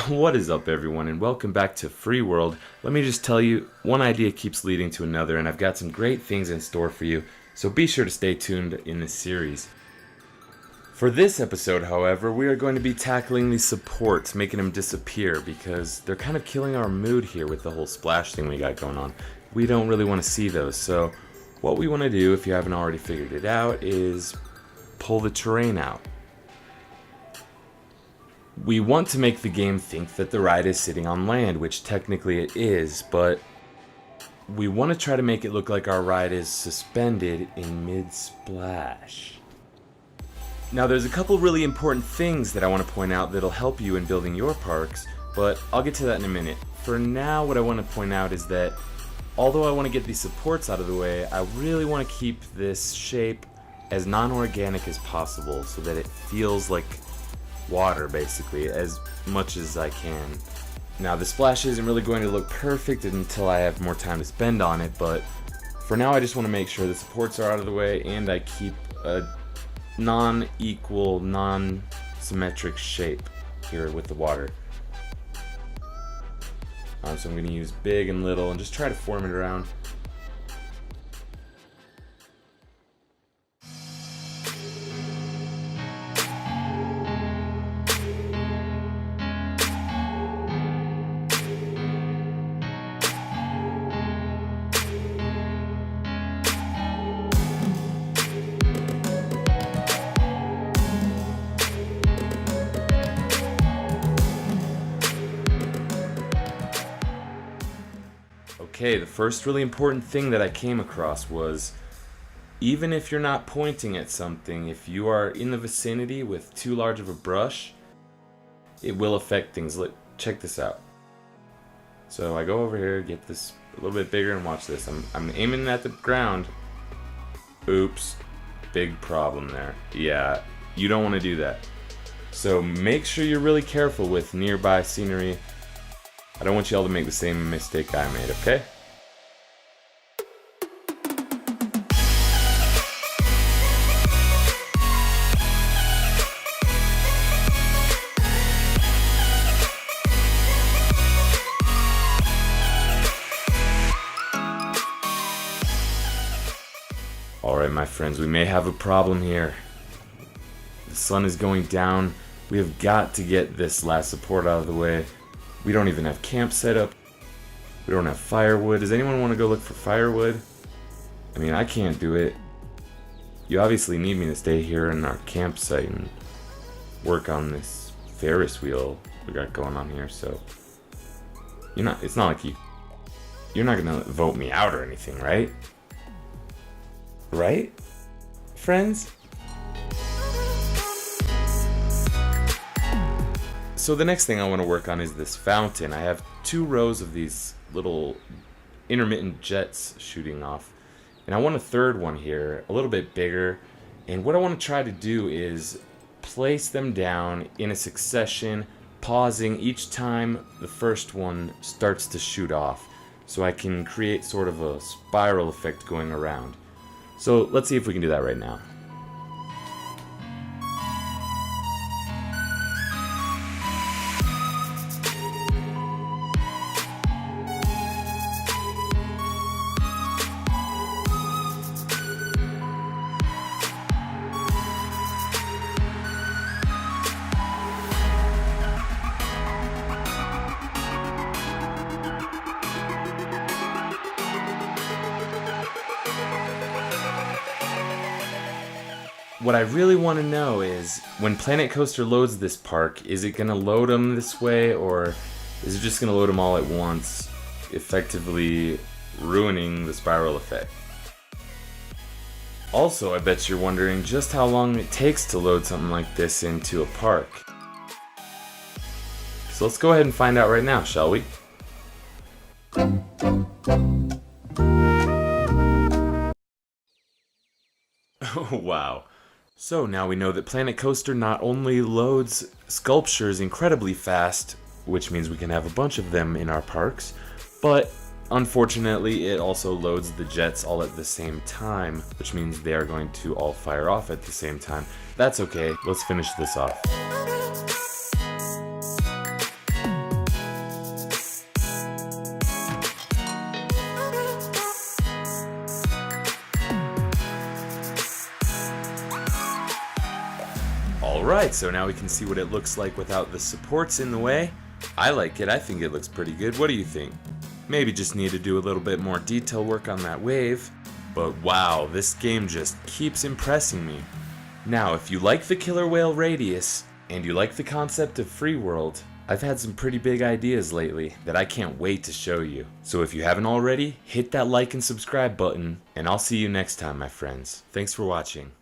What is up, everyone, and welcome back to Free World. Let me just tell you, one idea keeps leading to another, and I've got some great things in store for you, so be sure to stay tuned in this series. For this episode, however, we are going to be tackling these supports, making them disappear, because they're kind of killing our mood here with the whole splash thing we got going on. We don't really want to see those, so what we want to do, if you haven't already figured it out, is pull the terrain out. We want to make the game think that the ride is sitting on land, which technically it is, but we want to try to make it look like our ride is suspended in mid-splash. Now there's a couple really important things that I want to point out that'll help you in building your parks, but I'll get to that in a minute. For now, what I want to point out is that although I want to get these supports out of the way, I really want to keep this shape as non-organic as possible so that it feels like water, basically, as much as I can. Now the splash isn't really going to look perfect until I have more time to spend on it, but for now I just want to make sure the supports are out of the way and I keep a non-equal, non-symmetric shape here with the water. So I'm going to use big and little and just try to form it around. Okay, the first really important thing that I came across was, even if you're not pointing at something, if you are in the vicinity with too large of a brush, it will affect things. Look, check this out. So I go over here, get this a little bit bigger, and watch this. I'm aiming at the ground. Oops, big problem there. Yeah, you don't want to do that. So make sure you're really careful with nearby scenery. I don't want you all to make the same mistake I made, okay? Alright, my friends, we may have a problem here. The sun is going down. We have got to get this last support out of the way. We don't even have camp set up. We don't have firewood. Does anyone want to go look for firewood? I mean, I can't do it. You obviously need me to stay here in our campsite and work on this Ferris wheel we got going on here, so it's not like you're not gonna vote me out or anything, right? Right, friends? So the next thing I want to work on is this fountain. I have 2 rows of these little intermittent jets shooting off, and I want a third one here, a little bit bigger, and what I want to try to do is place them down in a succession, pausing each time the first one starts to shoot off, so I can create sort of a spiral effect going around. So let's see if we can do that right now. What I really want to know is, when Planet Coaster loads this park, is it going to load them this way, or is it just going to load them all at once, effectively ruining the spiral effect? Also, I bet you're wondering just how long it takes to load something like this into a park. So let's go ahead and find out right now, shall we? Oh, wow. So now we know that Planet Coaster not only loads sculptures incredibly fast, which means we can have a bunch of them in our parks, but unfortunately it also loads the jets all at the same time, which means they are going to all fire off at the same time. That's okay, let's finish this off. Alright, so now we can see what it looks like without the supports in the way. I like it, I think it looks pretty good. What do you think? Maybe just need to do a little bit more detail work on that wave. But wow, this game just keeps impressing me. Now, if you like the killer whale radius, and you like the concept of free world, I've had some pretty big ideas lately that I can't wait to show you. So if you haven't already, hit that like and subscribe button, and I'll see you next time, my friends. Thanks for watching.